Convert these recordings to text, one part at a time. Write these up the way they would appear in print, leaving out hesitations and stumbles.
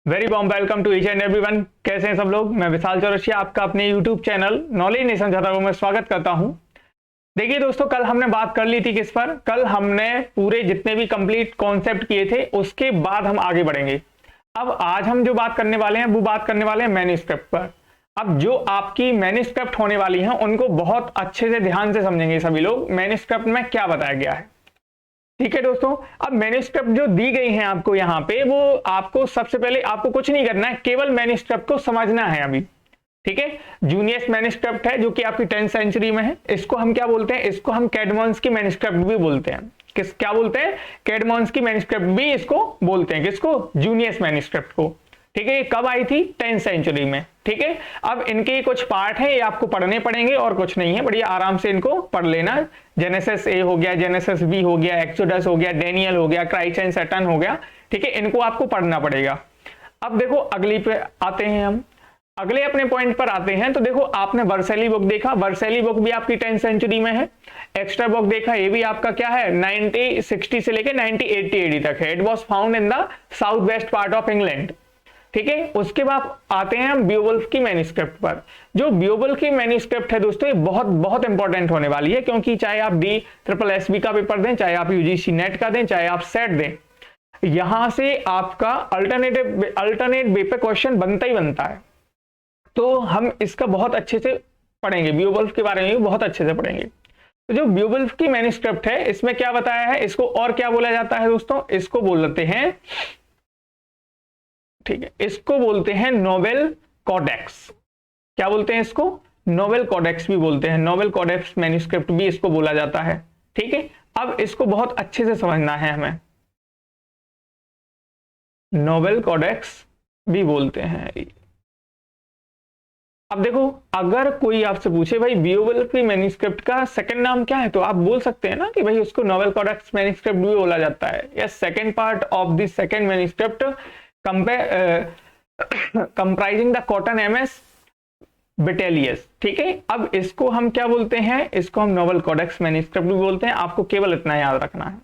Very warm welcome to each and everyone. कैसे हैं सब लोग। मैं विशाल चौरसिया आपका अपने यूट्यूब चैनल नॉलेज नेशन छात्रों में स्वागत करता हूं। देखिए दोस्तों, कल हमने बात कर ली थी किस पर। कल हमने पूरे जितने भी कंप्लीट कॉन्सेप्ट किए थे उसके बाद हम आगे बढ़ेंगे। अब आज हम जो बात करने वाले हैं वो बात करने वाले हैं मैन्युस्क्रिप्ट पर। अब जो आपकी मैन्युस्क्रिप्ट होने वाली हैं उनको बहुत अच्छे से ध्यान से समझेंगे सभी लोग, मैन्युस्क्रिप्ट में क्या बताया गया है। ठीक है दोस्तों, अब मैन्युस्क्रिप्ट जो दी गई है आपको यहाँ पे, वो आपको सबसे पहले आपको कुछ नहीं करना है, केवल मैन्युस्क्रिप्ट को समझना है अभी। ठीक है, जूनियस मैन्युस्क्रिप्ट है जो कि आपकी 10th सेंचुरी में है। इसको हम क्या बोलते हैं, इसको हम कैडमॉन्स की मैन्युस्क्रिप्ट भी बोलते हैं। किस क्या बोलते हैं, कैडमॉन्स की मैन्युस्क्रिप्ट भी इसको बोलते हैं। किसको, जूनियस मैन्युस्क्रिप्ट को। ठीक है, ये कब आई थी, 10th सेंचुरी में। ठीक है, अब इनके कुछ पार्ट हैं, ये आपको पढ़ने पड़ेंगे और कुछ नहीं है, बढ़िया आराम से इनको पढ़ लेना। जेनेसिस ए हो गया, जेनेसिस बी हो गया, एक्सोडस हो गया, डेनियल हो गया, क्राइस्ट एंड सैटर्न हो गया। ठीक है, इनको आपको पढ़ना पड़ेगा। अब देखो अगली पे आते हैं हम, अगले अपने पॉइंट पर आते हैं। तो देखो आपने वर्सेली बुक देखा, वर्सेली बुक भी आपकी 10th सेंचुरी में है। एक्स्ट्रा बुक देखा, ये भी आपका क्या है, 9060 से लेकर 9080 एडी तक है। It was found in the south west part of England. ठीक है, उसके बाद आते हैं हम बियोवुल्फ की मैन्युस्क्रिप्ट पर। जो बियोवुल्फ की मैन्युस्क्रिप्ट है दोस्तों, ये बहुत बहुत इंपॉर्टेंट होने वाली है, क्योंकि चाहे आप DSSB का पेपर दें, चाहे आप UGC नेट का दें, चाहे आप सेट दें, यहां से आपका अल्टरनेट वे पे क्वेश्चन बनता ही बनता है। तो हम इसका बहुत अच्छे से पढ़ेंगे, बियोवुल्फ के बारे में भी बहुत अच्छे से पढ़ेंगे। तो जो बियोवुल्फ की मैन्युस्क्रिप्ट है, इसमें क्या बताया है, इसको और क्या बोला जाता है दोस्तों, इसको बोलते हैं, ठीक है, इसको बोलते हैं नोवेल कॉडेक्स। क्या बोलते हैं इसको, नोवेल कॉडेक्स भी बोलते हैं, नोवेल कॉडेक्स मैन्युस्क्रिप्ट भी इसको बोला जाता है। ठीक है, अब इसको बहुत अच्छे से समझना है हमें, नोवेल कॉडेक्स भी बोलते हैं। अब देखो, अगर कोई आपसे पूछे भाई बियोवुल्फ की मैन्युस्क्रिप्ट का सेकंड नाम क्या है, तो आप बोल सकते हैं ना कि भाई उसको नोवेल कॉडेक्स मैन्युस्क्रिप्ट भी बोला जाता है, या second part of the second manuscript comprising the cotton MS बेटेलियस। ठीक है, अब इसको हम क्या बोलते हैं, इसको हम नोवेल कॉडेक्स मैन्युस्क्रिप्ट भी बोलते हैं। आपको केवल इतना याद रखना है।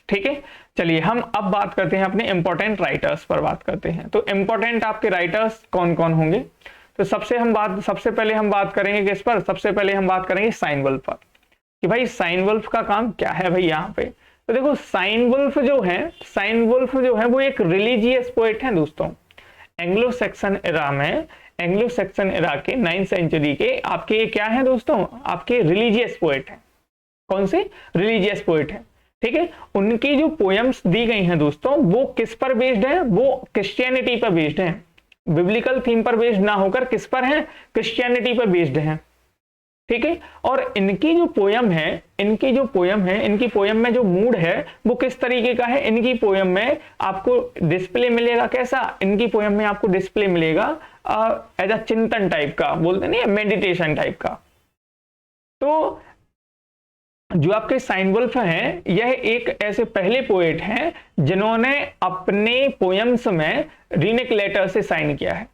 ठीक है, चलिए हम अब बात करते हैं अपने इंपॉर्टेंट राइटर्स पर बात करते हैं। तो इंपॉर्टेंट आपके राइटर्स कौन कौन होंगे, तो सबसे पहले हम बात करेंगे किस पर, सबसे पहले हम बात करेंगे साइनवुल्फ पर, कि भाई साइनवुल्फ का काम क्या है भाई यहाँ पे। तो देखो साइनवुल्फ जो है वो एक रिलीजियस पोएट है दोस्तों। एंग्लो सैक्सन इरा के 9th सेंचुरी के आपके क्या है दोस्तों, आपके रिलीजियस पोएट है। कौन से, रिलीजियस पोएट है। ठीक है, उनकी जो पोएम्स दी गई हैं दोस्तों, वो किस पर बेस्ड है, वो क्रिश्चियनिटी पर बेस्ड है। बिब्लिकल थीम पर बेस्ड ना होकर किस पर है, क्रिश्चियनिटी पर बेस्ड है। ठीक है, और इनकी जो पोयम है, इनकी पोयम में जो मूड है वो किस तरीके का है, इनकी पोयम में आपको डिस्प्ले मिलेगा कैसा, इनकी पोयम में आपको डिस्प्ले मिलेगा एज अ चिंतन टाइप का, बोलते नहीं, मेडिटेशन टाइप का। तो जो आपके साइनवुल्फ हैं, यह एक ऐसे पहले पोएट हैं जिन्होंने अपने पोयम्स में र्यूनिक लेटर से साइन किया है।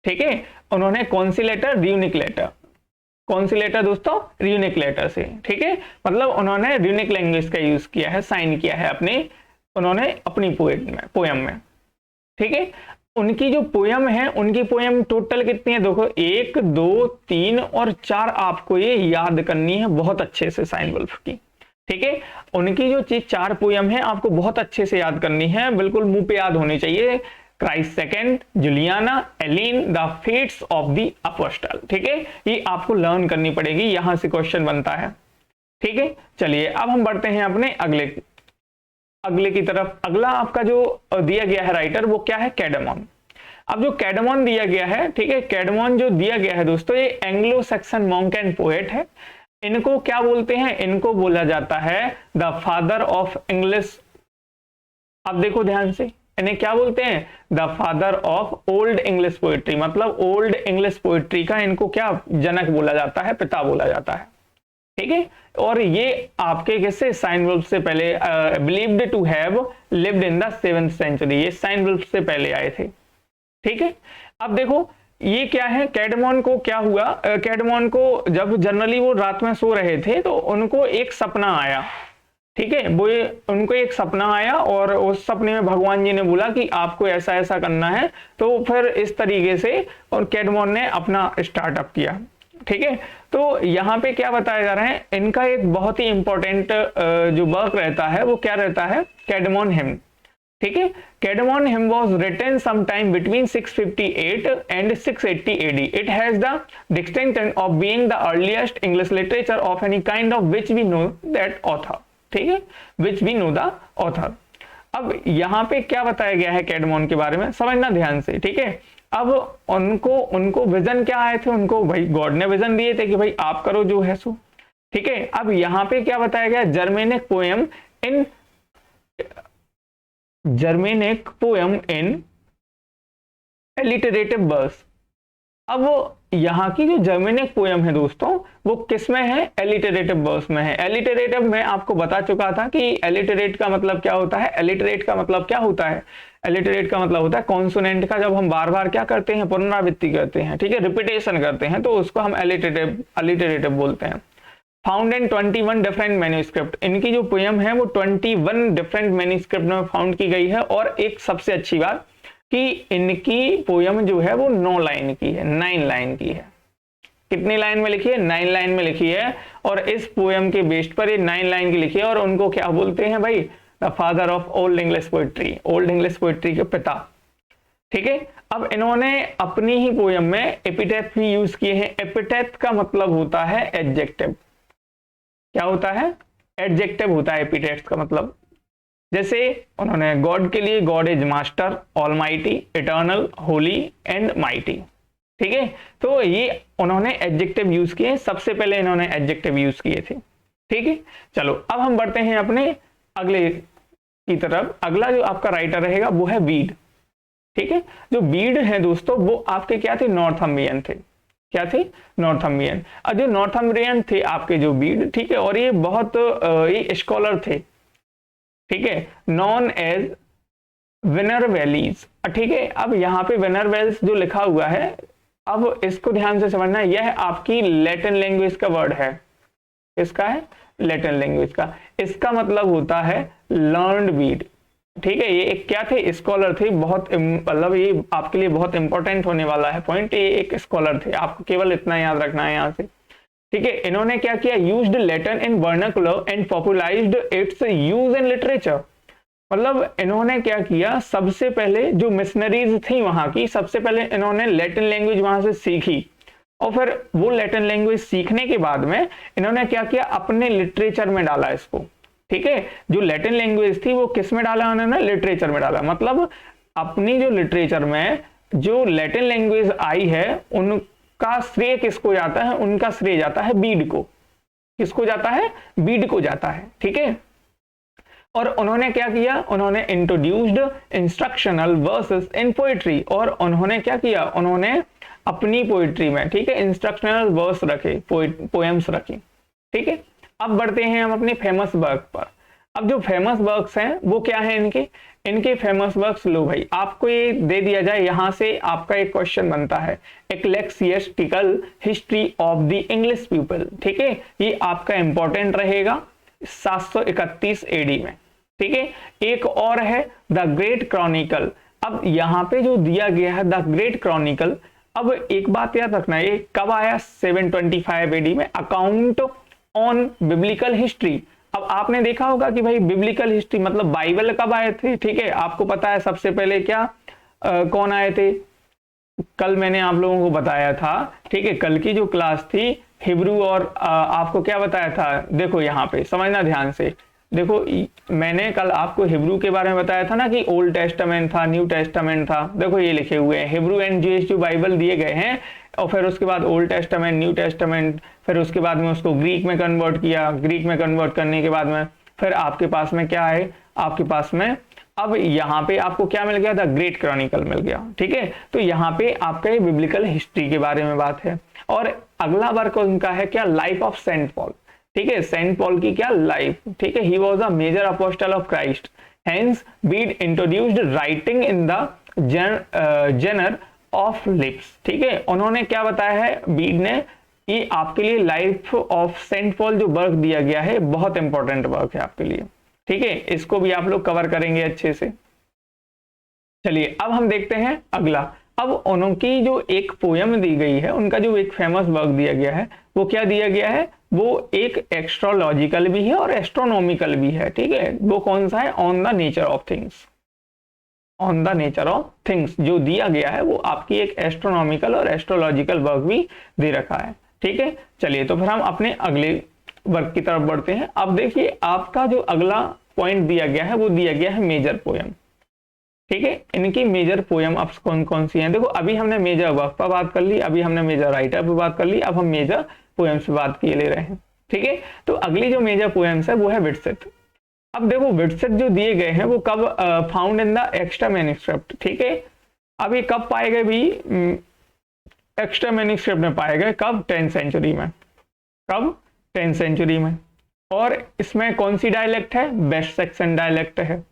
ठीक है, उन्होंने कौन सी लेटर, र्यूनिक लेटर। कौन सी लेटर दोस्तों, र्यूनिक लेटर से। ठीक है, मतलब उन्होंने र्यूनिक लैंग्वेज का यूज किया है, साइन किया है उन्होंने अपनी पोयम में। ठीक है, उनकी जो पोयम है, उनकी पोयम टोटल कितनी है देखो, 1 2 3 और 4 आपको ये याद करनी है बहुत अच्छे से साइनवुल्फ की। ठीक है, उनकी जो चीज 4 पोयम है आपको बहुत अच्छे से याद करनी है, बिल्कुल मुंह पे याद होनी चाहिए। Christ second, Juliana, Elene, the fates of the apostle. ठीक है, ये आपको लर्न करनी पड़ेगी, यहां से क्वेश्चन बनता है। ठीक है, चलिए अब हम बढ़ते हैं अपने अगले की तरफ। अगला आपका जो दिया गया है राइटर, वो क्या है, कैडमॉन। अब जो कैडमॉन दिया गया है, ठीक है, कैडमॉन जो दिया गया है दोस्तों, ये Anglo Saxon monk and poet है। इनको क्या बोलते हैं, इनको बोला जाता है द फादर ऑफ इंग्लिश। अब देखो ध्यान से, इन्हें क्या बोलते हैं, the father of old English poetry, मतलब ओल्ड इंग्लिश पोएट्री का इनको क्या जनक बोला जाता है, पिता बोला जाता है। ठीक है, और ये आपके किससे, साइनवुल्फ से पहले, believed to have lived in the 7th century, ये साइनवुल्फ से पहले आए थे। ठीक है, अब देखो ये क्या है, कैडमॉन को क्या हुआ, कैडमॉन को जब जनरली वो रात में सो रहे थे तो उनको एक सपना आया। ठीक है। वो उनको एक सपना आया और उस सपने में भगवान जी ने बोला कि आपको ऐसा ऐसा करना है, तो फिर इस तरीके से और कैडमॉन ने अपना स्टार्टअप किया। ठीक है, तो यहाँ पे क्या बताया जा रहा है, इनका एक बहुत ही इंपॉर्टेंट जो वर्क रहता है वो क्या रहता है, कैडमॉन हिम। ठीक है, Caedmon hymn was written some time between 658 and 680 AD। It has the distinction of being the earliest English literature of any kind of which we know that author. ठीक है, which we know the author. अब यहाँ पे क्या बताया गया है कैडमॉन के बारे में, समझना ध्यान से। ठीक है, अब उनको विजन क्या आए थे, उनको भाई गॉड ने विजन दिए थे कि भाई आप करो जो है सो। ठीक है, अब यहाँ पे क्या बताया गया, जर्मेनिक पोएम इन एलिटरेटिव वर्स। अब यहाँ की जो जर्मेनिक पोएम है दोस्तों, वो किस में है, एलिटरेटिव वर्स में है। एलिटरेटिव में आपको बता चुका था कि एलिटरेट का मतलब क्या होता है। एलिटरेट का मतलब क्या होता है, एलिटरेट का मतलब होता है कॉन्सोनेंट का जब हम बार बार क्या करते हैं, पुनरावृत्ति करते हैं। ठीक है, रिपीटेशन करते हैं, तो उसको हम एलिटरेटिव बोलते हैं। Found in 21 different manuscript. इनकी जो पोएम है वो 21 डिफरेंट मैन्युस्क्रिप्ट में फाउंड की गई है। और एक सबसे अच्छी बात कि इनकी पोएम जो है वो 9 लाइन की है, 9 लाइन की है। कितनी लाइन में लिखी है, 9 लाइन में लिखी है। और इस पोएम के बेस्ड पर ये 9 लाइन की लिखी है। और उनको क्या बोलते हैं भाई, the father of old English poetry, old English poetry के पिता। ठीक है, अब इन्होंने अपनी ही पोएम में एपिथेट भी यूज किए हैं। एपिथेट का मतलब होता है एडजेक्टिव। क्या होता है, एडजेक्टिव होता है एपिथेट का मतलब। जैसे उन्होंने गॉड के लिए, God is master, almighty, eternal, Holi and mighty. ठीक है, तो ये उन्होंने एडजेक्टिव यूज किए, सबसे पहले इन्होंने एडजेक्टिव यूज किए थे। ठीक है, चलो अब हम बढ़ते हैं अपने अगले की तरफ। अगला जो आपका राइटर रहेगा वो है बीड। ठीक है, जो बीड है दोस्तों वो आपके क्या थे, नॉर्थम्बियन थे। क्या थे, नॉर्थम्बियन। और जो नॉर्थम्बियन थे आपके जो बीड, ठीक है, और ये बहुत ये स्कॉलर थे। ठीक है, नॉन एज विनर वैलीज। ठीक है, अब यहाँ पे विनर वेल्स जो लिखा हुआ है, अब इसको ध्यान से समझना, यह आपकी लैटिन लैंग्वेज का वर्ड है। इसका है लैटिन लैंग्वेज का, इसका मतलब होता है लर्नड बीड। ठीक है, ये एक क्या थे, स्कॉलर थे। बहुत मतलब ये आपके लिए बहुत इंपॉर्टेंट होने वाला है पॉइंट। ये एक स्कॉलर थे, आपको केवल इतना याद रखना है यहाँ से। ठीक है, इन्होंने क्या किया, used Latin in vernacular and popularised it's use in literature. मतलब इन्होंने क्या किया, सबसे पहले जो मिशनरीज थी वहां की, सबसे पहले इन्होंने लैटिन लैंग्वेज वहां से सीखी। और फिर वो लैटिन लैंग्वेज सीखने के बाद में इन्होंने क्या किया, अपने लिटरेचर में डाला इसको। ठीक है, जो लैटिन लैंग्वेज थी वो किस में डाला उन्होंने, लिटरेचर में डाला। मतलब अपनी जो लिटरेचर में जो लैटिन लैंग्वेज आई है उनका श्रेय किसको जाता है, उनका श्रेय जाता है बीड को। किसको जाता है, बीड को जाता है। ठीक है, और उन्होंने क्या किया, उन्होंने introduced instructional versus in poetry. और उन्होंने क्या किया, उन्होंने अपनी पोएट्री में, ठीक है, इंस्ट्रक्शनल वर्स रखे, पोएम्स रखी। ठीक है, अब बढ़ते हैं हम अपने फेमस वर्क पर। अब जो फेमस वर्क्स हैं वो क्या है इनके फेमस वर्क्स। लो भाई, आपको ये दे दिया जाए, यहां से आपका एक क्वेश्चन बनता है, ecclesiastical history of the English people. ठीक है, ये आपका इंपॉर्टेंट रहेगा 731 AD में। ठीक है, एक और है द ग्रेट क्रॉनिकल। अब यहाँ पे जो दिया गया है द ग्रेट क्रॉनिकल, अब एक बात याद रखना, ये कब आया, 725 AD में, अकाउंट ऑन बिब्लिकल हिस्ट्री। अब आपने देखा होगा कि भाई बिब्लिकल हिस्ट्री मतलब बाइबल कब आए थे। ठीक है, आपको पता है सबसे पहले क्या कौन आए थे, कल मैंने आप लोगों को बताया था। ठीक है, कल की जो क्लास थी हिब्रू, और आपको क्या बताया था, देखो यहाँ पे समझना ध्यान से। देखो मैंने कल आपको हिब्रू के बारे में बताया था ना कि ओल्ड टेस्टामेंट था, न्यू टेस्टामेंट था। देखो ये लिखे हुए हैं हिब्रू एंड जूइश जो बाइबल दिए गए हैं, और फिर उसके बाद ओल्ड टेस्टामेंट, न्यू टेस्टामेंट, फिर उसके बाद में उसको ग्रीक में कन्वर्ट किया। ग्रीक में कन्वर्ट करने के बाद में फिर आपके पास में क्या है, आपके पास में अब यहाँ पे आपको क्या मिल गया, द ग्रेट क्रॉनिकल मिल गया। ठीक है, तो यहाँ पे आपका ये बिब्लिकल हिस्ट्री के बारे में बात है। और अगला वर्क उनका है क्या, लाइफ ऑफ सेंट पॉल। ठीक है, सेंट पॉल की क्या लाइफ। ठीक है, he was a major apostle of Christ, hence Bede introduced writing in the genre of lives. ठीक है, उन्होंने क्या बताया है, बीड ने ये आपके लिए लाइफ ऑफ सेंट पॉल जो वर्क दिया गया है बहुत इंपॉर्टेंट वर्क है आपके लिए, ठीक है, इसको भी आप लोग कवर करेंगे अच्छे से। चलिए अब हम देखते हैं अगला। अब उनकी जो एक पोयम दी गई है, उनका जो एक फेमस वर्क दिया गया है, वो क्या दिया गया है, वो एक एस्ट्रोलॉजिकल भी है और एस्ट्रोनॉमिकल भी है, ठीक है। वो कौन सा है, on the nature of things. On the nature of things जो दिया गया है वो आपकी एक एस्ट्रोनॉमिकल और एस्ट्रोलॉजिकल वर्क भी दे रखा है, ठीक है। चलिए तो फिर हम अपने अगले वर्क की तरफ बढ़ते हैं। अब देखिए आपका जो अगला पॉइंट दिया गया है वो दिया गया है मेजर पोयम, ठीक है। इनकी मेजर पोयम अब कौन कौन सी हैं, देखो अभी हमने मेजर वर्क पर बात कर ली, अभी हमने मेजर राइटर पर बात कर ली, अब हम मेजर पोयम्स पे बात किए ले रहे हैं, ठीक है। तो अगली जो मेजर पोयम्स है वो है विटसेथ। अब देखो विटसेथ जो दिए गए हैं वो कब found in the extra manuscript, ठीक है। अब ये कब पाए गए भी, एक्स्ट्रा मैन्युस्क्रिप्ट में पाए गए, कब, 10th सेंचुरी में, कब, 10th सेंचुरी में। और इसमें कौन सी डायलेक्ट है, वेस्ट सेक्सन डायलेक्ट है,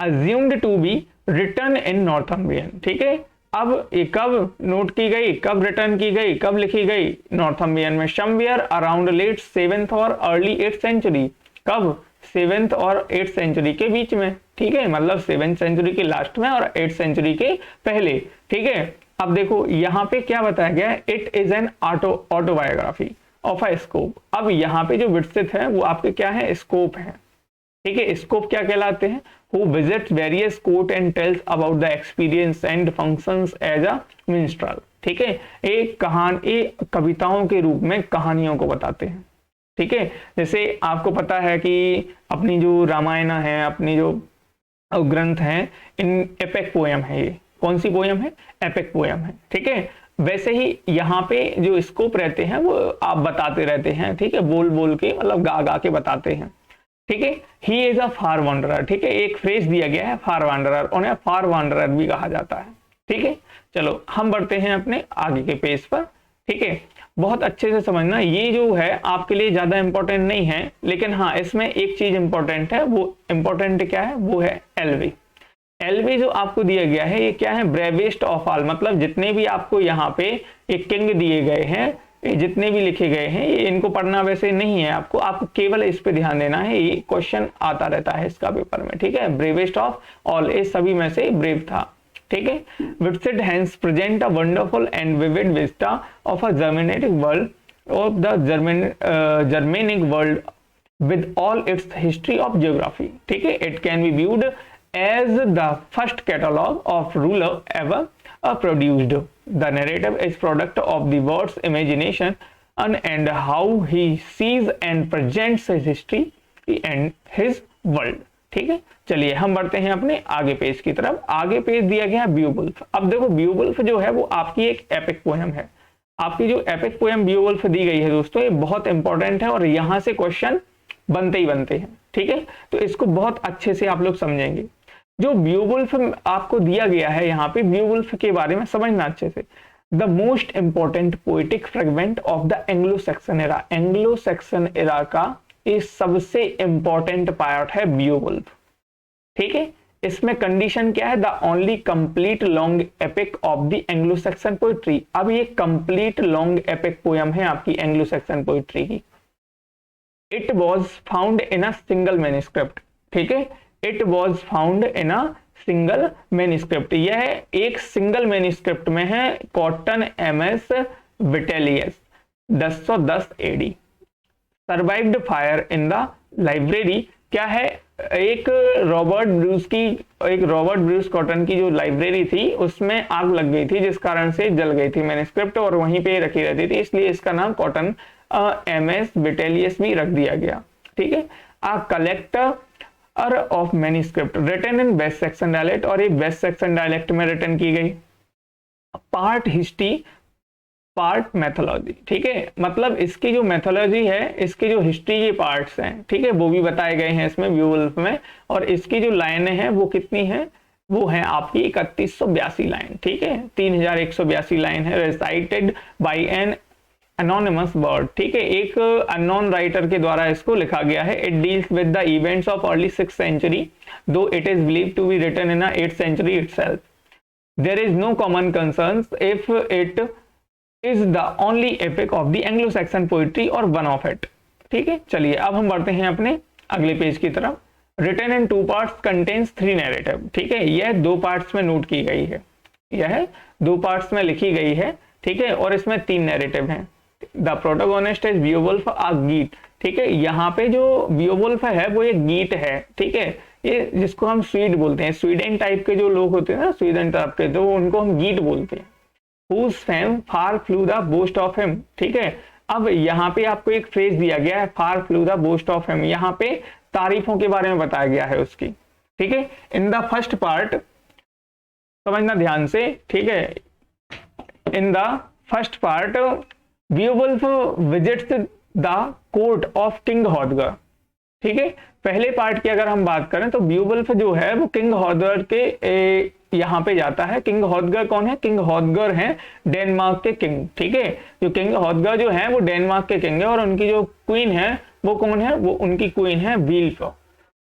assumed to be written in Northumbrian, ठीक है। अब ये कब नोट की गई, कब रिटर्न की गई, कब लिखी गई, नॉर्थम्ब्रियन में, समवेयर अराउंड लेट 7th और अर्ली 8th सेंचुरी, कब, 7th और 8th सेंचुरी के बीच में, ठीक है, मतलब 7th सेंचुरी के लास्ट में और 8th सेंचुरी के पहले, ठीक है। अब देखो यहाँ पे क्या बताया गया है, it is an autobiography of a scope. अब यहाँ पे जो विटसेथ है वो आपके क्या है, स्कोप है, ठीक है। स्कोप क्या कहलाते हैं, who visits various court and tells about the experience and functions as a minstrel, ठीक है। एक कविताओं के रूप में कहानियों को बताते हैं, ठीक है। जैसे आपको पता है कि अपनी जो रामायण है, अपनी जो ग्रंथ है, इन एपिक पोयम है, ये कौन सी पोयम है, एपिक पोयम है, ठीक है। वैसे ही यहाँ पे जो स्कोप रहते हैं वो आप बताते रहते हैं, ठीक है, बोल बोल के, मतलब गा गा के बताते हैं, ठीक है। He is a far wanderer, ठीक है, एक फ्रेज दिया गया है फार वांडरर, उन्हें फार वांडरर भी कहा जाता है, ठीक है। चलो हम बढ़ते हैं अपने आगे के पेज पर, ठीक है। बहुत अच्छे से समझना, ये जो है आपके लिए ज्यादा इंपॉर्टेंट नहीं है, लेकिन हाँ इसमें एक चीज इंपॉर्टेंट है, वो इंपॉर्टेंट क्या है, वो है एलवी। एलवी जो आपको दिया गया है ये क्या है, ब्रेवेस्ट ऑफ ऑल, मतलब जितने भी आपको यहाँ पे एक किंग दिए गए हैं, ये जितने भी लिखे गए हैं, ये इनको पढ़ना वैसे नहीं है आपको केवल इस पे ध्यान देना है, ये क्वेश्चन आता रहता है इसका पेपर में, ठीक है। ब्रेवेस्ट ऑफ ऑल, ये सभी में से ब्रेव था, ठीक है। Widsith has present a wonderful and vivid vista of a Germanic world, of the Germanic world with all its history of geography, ठीक है। It can be viewed as the first catalogue of ruler ever produced. The narrative is product of the word's imagination and how he sees and presents his history and his world, ठीक है। चलिए हम बढ़ते हैं अपने आगे page की तरफ। आगे पेज दिया गया है बियोवुल्फ। अब देखो बियोवुल्फ जो है वो आपकी एक एपिक पोयम है। आपकी जो एपिक पोयम बियोवुल्फ दी गई है दोस्तों, ये बहुत इंपॉर्टेंट है और यहां से क्वेश्चन बनते ही बनते हैं, ठीक है। तो इसको बहुत अच्छे से आप लोग समझेंगे। जो बियोवुल्फ आपको दिया गया है, यहाँ पे बियोवुल्फ के बारे में समझना अच्छे से। The most important poetic fragment of the Anglo Saxon era, Anglo Saxon era का ये सबसे इंपॉर्टेंट पार्ट है बियोवुल्फ, ठीक है। इसमें कंडीशन क्या है, the only complete long epic of the Anglo Saxon poetry. अब ये कंप्लीट लॉन्ग एपिक पोयम है आपकी एंग्लो सैक्सन पोइट्री की। It was found in a single manuscript, ठीक है। It was found in a single manuscript, यह एक single manuscript में है, Cotton MS Vitellius 1010 AD. Survived fire in the library, क्या है, एक रॉबर्ट ब्रूस कॉटन की जो लाइब्रेरी थी उसमें आग लग गई थी, जिस कारण से जल गई थी मैन्युस्क्रिप्ट और वहीं पे रखी रहती थी, इसलिए इसका नाम कॉटन एमएस विटेलियस भी रख दिया गया, ठीक है। A collector of manuscript written in West Saxon dialect, और ये वेस्ट सेक्सन डायलेक्ट में रिटन की गई। पार्ट हिस्ट्री पार्ट मैथोलॉजी, ठीक है, मतलब इसकी जो मैथोलॉजी है, इसकी जो हिस्ट्री के पार्ट्स हैं, ठीक है, वो भी बताए गए हैं इसमें बियोवुल्फ में। और इसकी जो लाइनें हैं वो कितनी है, वो है आपकी 3182 लाइन, ठीक है, 3182 लाइन है। Recited by an anonymous word, ठीक है, एक अननोन राइटर के द्वारा इसको लिखा गया है। It deals with the events of early 6th century, though it is believed to be written in 8th century itself. There is no common concerns if it is the only epic of the Anglo Saxon poetry और one of it. ठीक है, चलिए अब हम बढ़ते हैं अपने अगले पेज की तरफ। Written in 2 parts contains 3 narrative. ठीक है, यह 2 पार्ट्स में नोट की गई है, यह 2 पार्ट्स में लिखी गई है। ठीक है, और इसमें 3 नैरेटिव हैं। The protagonist is Beowulf a git. ठीक है, यहाँ पे जो बियोवुल्फ है वो एक गीट है। ठीक है, ये जिसको हम स्वीड बोलते हैं, स्वीडन टाइप के जो लोग होते हैं ना, स्वीडन टाइप के, तो उनको हम गीट बोलते हैं। Whose fame far flew the boast of him। ठीक है, अब यहाँ पे आपको एक फ्रेज दिया गया है, far flew the boast of him. यहाँ पे तारीफों के बारे में बताया गया है उसकी। ठीक है, इन द फर्स्ट पार्ट, समझना ध्यान से। ठीक है, in the first part Beowulf visits the court of king Hrothgar. ठीक है, पहले पार्ट की अगर हम बात करें तो बियोवुल्फ जो है वो किंग हॉथगर के यहाँ पे जाता है। किंग हॉथगर कौन है? किंग हॉथगर है डेनमार्क के किंग। ठीक है, जो किंग हॉथगर जो है वो डेनमार्क के किंग है, और उनकी जो क्वीन है वो कौन है? वो उनकी क्वीन है वील्फ।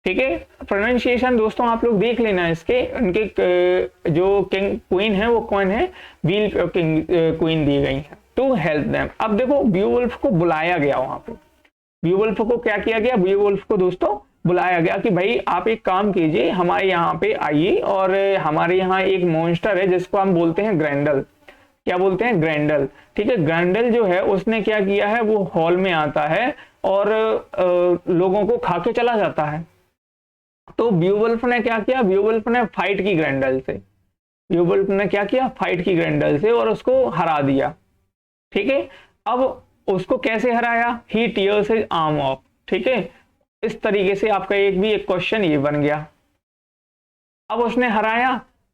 ठीक है, प्रोनाउंसिएशन दोस्तों आप लोग देख लेना इसके। उनके जो किंग क्वीन है वो कौन है? वील्फ किंग क्वीन दी गई है टू हेल्प देम। अब देखो बियोवुल्फ को बुलाया गया, वहां पे बियोवुल्फ को क्या किया गया? बियोवुल्फ को दोस्तों बुलाया गया कि भाई आप एक काम कीजिए, हमारे यहाँ पे आइए, और हमारे यहाँ एक मॉन्स्टर है जिसको हम बोलते हैं ग्रैंडल। क्या बोलते हैं? ग्रैंडल। ठीक है, ग्रैंडल जो है उसने क्या किया है, वो हॉल में आता है और लोगों को खा के चला जाता है। तो बियोवुल्फ ने क्या किया? बियोवुल्फ ने फाइट की ग्रैंडल से। बियोवुल्फ ने क्या किया? फाइट की ग्रैंडल से और उसको हरा दिया। ठीक है, अब उसको कैसे हराया? ही टीयर्स हिज आर्म ऑफ। ठीक है, इस तरीके से आपका एक क्वेश्चन ये बन गया। अब उसने हराया,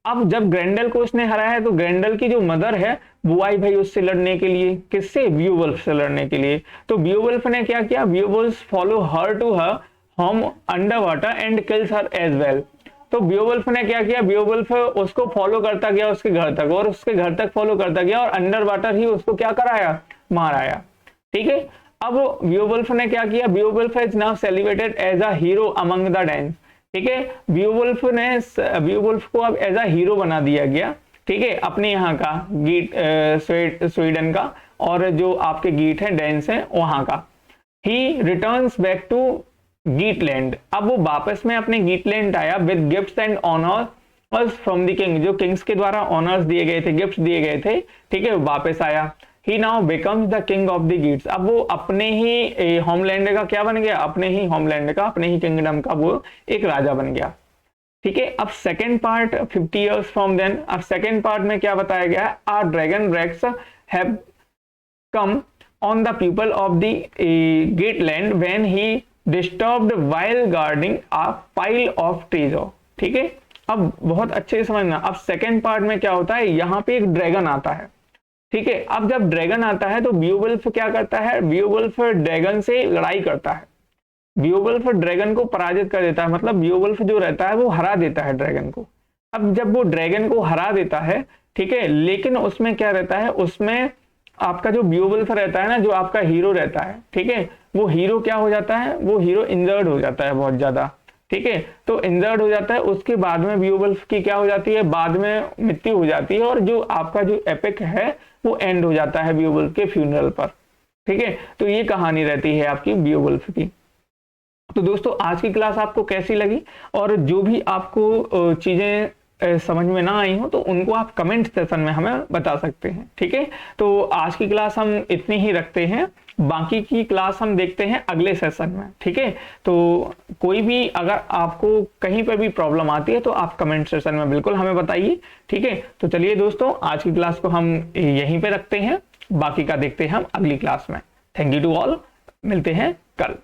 अब जब ग्रैंडल को उसने हराया तो ग्रैंडल की जो मदर है वो आई भाई उससे लड़ने के लिए। किससे? बियोवुल्फ से लड़ने के लिए। तो बियोवुल्फ ने क्या किया? Beowulf follow her to her home under water and kills her as well. तो बियोवुल्फ ने क्या किया? बियोवुल्फ उसको फॉलो करता गया उसके घर तक, और उसके घर तक फॉलो करता गया, और अंडर वाटर ही उसको क्या कराया? माराया। ठीक है, अब बियोवुल्फ ने क्या किया? Beowulf is now celebrated as a hero among the Danes. ठीक है, बियोवुल्फ को अब एज अ हीरो बना दिया गया। ठीक है, अपने यहाँ का गीट स्वीडन का, और जो आपके गीट है डेन्स है वहां का। He returns back to Geatland. अब वो वापस में अपने गीटलैंड आया with gifts and honours from the king. जो किंग्स के द्वारा ऑनर्स दिए गए थे, गिफ्ट्स दिए गए थे, ठीक है, वापस आया। He now becomes the king of the Geats। अब वो अपने ही होमलैंड का क्या बन गया? अपने ही होमलैंड का, अपने ही किंगडम का वो एक राजा बन गया। ठीक है, अब second part 50 years from then। अब सेकेंड पार्ट में क्या बताया गया है? Our dragon wrecks have come on the people of the Geatland when he disturbed while guarding a pile of treasure। ठीक है, अब बहुत अच्छे से समझना। अब सेकेंड पार्ट में क्या होता है? यहाँ पे एक ड्रैगन आता है। ठीक है, अब जब ड्रैगन आता है तो बियोवुल्फ क्या करता है? बियोवुल्फ ड्रैगन से लड़ाई करता है, बियोवुल्फ ड्रैगन को पराजित कर देता है, मतलब बियोवुल्फ जो रहता है वो हरा देता है ड्रैगन को। अब जब वो ड्रैगन को हरा देता है, ठीक है, लेकिन उसमें क्या रहता है? उसमें आपका जो बियोवुल्फ रहता है ना, जो आपका हीरो रहता है, ठीक है, वो हीरो क्या हो जाता है? वो हीरो इंजर्ड हो जाता है बहुत ज्यादा। ठीक है, तो इंजर्ड हो जाता है, उसके बाद में बियोवुल्फ की क्या हो जाती है? बाद में मृत्यु हो जाती है, और जो आपका जो एपिक है वो एंड हो जाता है बियोवुल्फ के फ्यूनरल पर। ठीक है, तो ये कहानी रहती है आपकी बियोवुल्फ की। तो दोस्तों आज की क्लास आपको कैसी लगी, और जो भी आपको चीजें समझ में ना आई हो तो उनको आप कमेंट सेक्शन में हमें बता सकते हैं। ठीक है, तो आज की क्लास हम इतनी ही रखते हैं, बाकी की क्लास हम देखते हैं अगले सेशन में। ठीक है, तो कोई भी अगर आपको कहीं पर भी प्रॉब्लम आती है तो आप कमेंट सेक्शन में बिल्कुल हमें बताइए। ठीक है, तो चलिए दोस्तों आज की क्लास को हम यहीं पे रखते हैं, बाकी का देखते हैं हम अगली क्लास में। थैंक यू टू ऑल, मिलते हैं कल।